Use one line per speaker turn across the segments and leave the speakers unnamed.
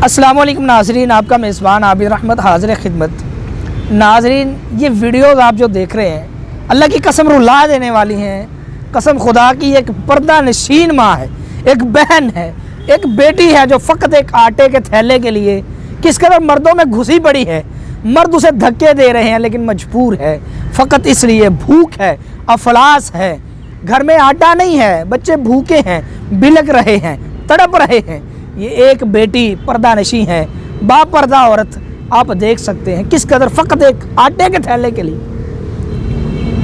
अस्सलाम वालेकुम नाज़रीन, आपका मेज़बान आबिद रहमत हाज़िर खिदमत। नाज़रीन, ये वीडियोज़ आप जो देख रहे हैं अल्लाह की कसम रुला देने वाली हैं। कसम खुदा की, एक पर्दा नशीन माँ है, एक बहन है, एक बेटी है जो फ़कत एक आटे के थैले के लिए किस कदर मर्दों में घुसी पड़ी है। मर्द उसे धक्के दे रहे हैं लेकिन मजबूर है, फ़कत इसलिए भूख है, अफलास है, घर में आटा नहीं है, बच्चे भूखे हैं, बिलक रहे हैं, तड़प रहे हैं। ये एक बेटी पर्दा नशी है, बापर्दा औरत। आप देख सकते हैं किस कदर फ़कत एक आटे के थैले के लिए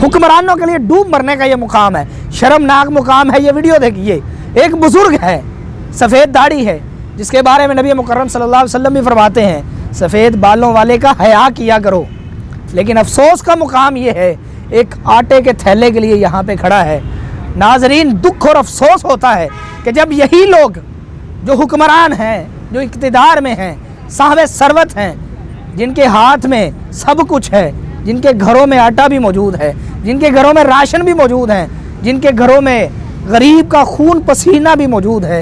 हुक्मरानों के लिए डूब मरने का ये मुकाम है, शर्मनाक मुकाम है। ये वीडियो देखिए, एक बुज़ुर्ग है, सफ़ेद दाढ़ी है, जिसके बारे में नबी मुकर्रम सल्लल्लाहु अलैहि वसल्लम भी फरमाते हैं सफ़ेद बालों वाले का हया किया करो। लेकिन अफसोस का मुकाम ये है, एक आटे के थैले के लिए यहाँ पे खड़ा है। नाज़रीन, दुख और अफसोस होता है कि जब यही लोग जो हुक्मरान हैं, जो इक़्तिदार में हैं, साहब सरवत हैं, जिनके हाथ में सब कुछ है, जिनके घरों में आटा भी मौजूद है, जिनके घरों में राशन भी मौजूद है, जिनके घरों में गरीब का खून पसीना भी मौजूद है,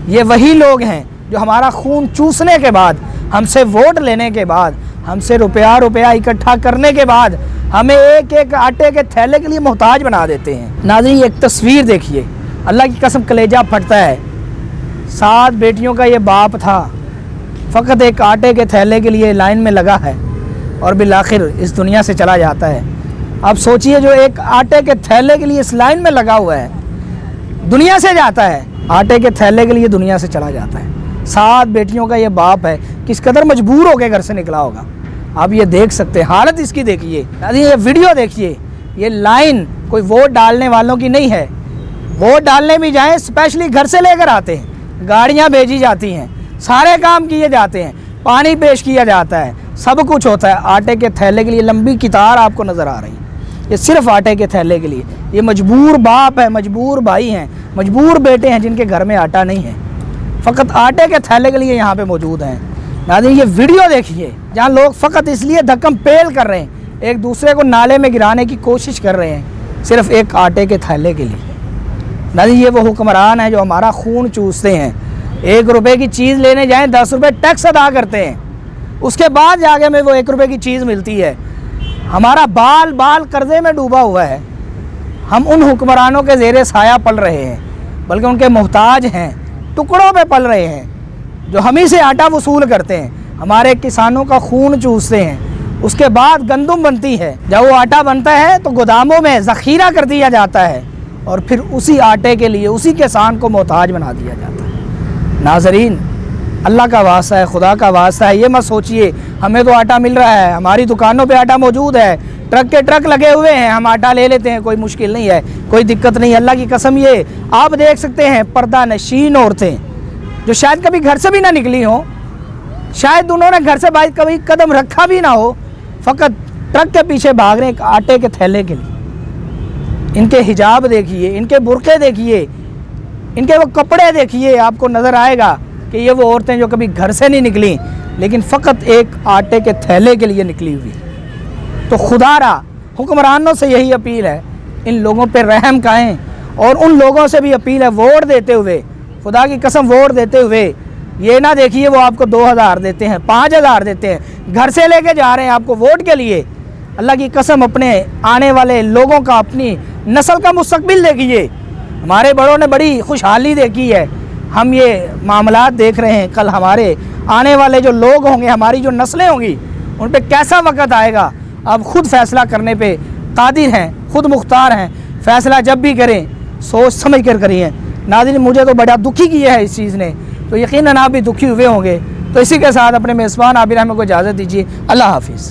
ये वही लोग हैं जो हमारा खून चूसने के बाद, हमसे वोट लेने के बाद, हमसे रुपया इकट्ठा करने के बाद हमें एक एक आटे के थैले के लिए मोहताज बना देते हैं। नाज़रीन, एक तस्वीर देखिए, अल्लाह की कसम कलेजा फटता है। 7 बेटियों का ये बाप था, फ़कत एक आटे के थैले के लिए लाइन में लगा है और बिलाखिर इस दुनिया से चला जाता है। अब सोचिए, जो एक आटे के थैले के लिए इस लाइन में लगा हुआ है, दुनिया से जाता है, आटे के थैले के लिए दुनिया से चला जाता है। 7 बेटियों का ये बाप है, किस कदर मजबूर होकर घर से निकला होगा। आप ये देख सकते हैं, हालत इसकी देखिए। ये वीडियो देखिए, ये लाइन कोई वोट डालने वालों की नहीं है। वोट डालने भी जाएँ, स्पेशली घर से लेकर आते हैं, गाड़ियाँ भेजी जाती हैं, सारे काम किए जाते हैं, पानी पेश किया जाता है, सब कुछ होता है। आटे के थैले के लिए लंबी कतार आपको नज़र आ रही है, ये सिर्फ आटे के थैले के लिए। ये मजबूर बाप है, मजबूर भाई हैं, मजबूर बेटे हैं, जिनके घर में आटा नहीं है, फ़कत आटे के थैले के लिए यहाँ पे मौजूद हैं। नाज़रीन, ये वीडियो देखिए, जहाँ लोग फ़कत इसलिए धक्कम पेल कर रहे हैं, एक दूसरे को नाले में गिराने की कोशिश कर रहे हैं, सिर्फ एक आटे के थैले के लिए। नाज़रीन, ये वो हुक्मरान हैं जो हमारा खून चूसते हैं। 1 रुपये की चीज़ लेने जाएँ, 10 रुपये टैक्स अदा करते हैं, उसके बाद जाके में वो 1 रुपये की चीज़ मिलती है। हमारा बाल बाल कर्जे में डूबा हुआ है। हम उन हुक्मरानों के ज़ेरे साया पल रहे हैं, बल्कि उनके मोहताज हैं, टुकड़ों पे पल रहे हैं, जो हम ही से आटा वसूल करते हैं, हमारे किसानों का खून चूसते हैं। उसके बाद गंदम बनती है, जब वो आटा बनता है तो गोदामों में ज़ख़ीरा कर दिया जाता है और फिर उसी आटे के लिए उसी किसान को मोहताज बना दिया जाता है। नाज़रीन, अल्लाह का वास्ता है, खुदा का वास्ता है, ये मत सोचिए हमें तो आटा मिल रहा है, हमारी दुकानों पे आटा मौजूद है, ट्रक के ट्रक लगे हुए हैं, हम आटा ले लेते हैं, कोई मुश्किल नहीं है, कोई दिक्कत नहीं। अल्लाह की कसम, ये आप देख सकते हैं पर्दा नशीन औरतें जो शायद कभी घर से भी ना निकली हों, शायद उन्होंने घर से बाहर कभी कदम रखा भी ना हो, फ़कत ट्रक के पीछे भाग रहे हैं एक आटे के थैले के लिए। इनके हिजाब देखिए, इनके बुरके देखिए, इनके वो कपड़े देखिए, आपको नज़र आएगा कि ये वो औरतें जो कभी घर से नहीं निकली, लेकिन फ़कत एक आटे के थैले के लिए निकली हुई। तो खुदारा हुक्मरानों से यही अपील है, इन लोगों पे रहम करें, और उन लोगों से भी अपील है, वोट देते हुए, खुदा की कसम वोट देते हुए ये ना देखिए वो आपको 2000 देते हैं, 5000 देते हैं, घर से लेके जा रहे हैं आपको वोट के लिए। अल्लाह की कसम, अपने आने वाले लोगों का, अपनी नस्ल का मुस्तकबिल देखिए। हमारे बड़ों ने बड़ी खुशहाली देखी है, हम ये मामलात देख रहे हैं, कल हमारे आने वाले जो लोग होंगे, हमारी जो नस्लें होंगी, उन पे कैसा वक़्त आएगा। अब खुद फैसला करने पे कादिर हैं, खुद मुख्तार हैं, फ़ैसला जब भी करें सोच समझ कर करिए। नाज़रीन, मुझे तो बड़ा दुखी किया है इस चीज़ ने, तो यकीनन आप भी दुखी हुए होंगे। तो इसी के साथ अपने मेज़बान आबिद रहमत को इजाज़त दीजिए। अल्लाह हाफ़िज़।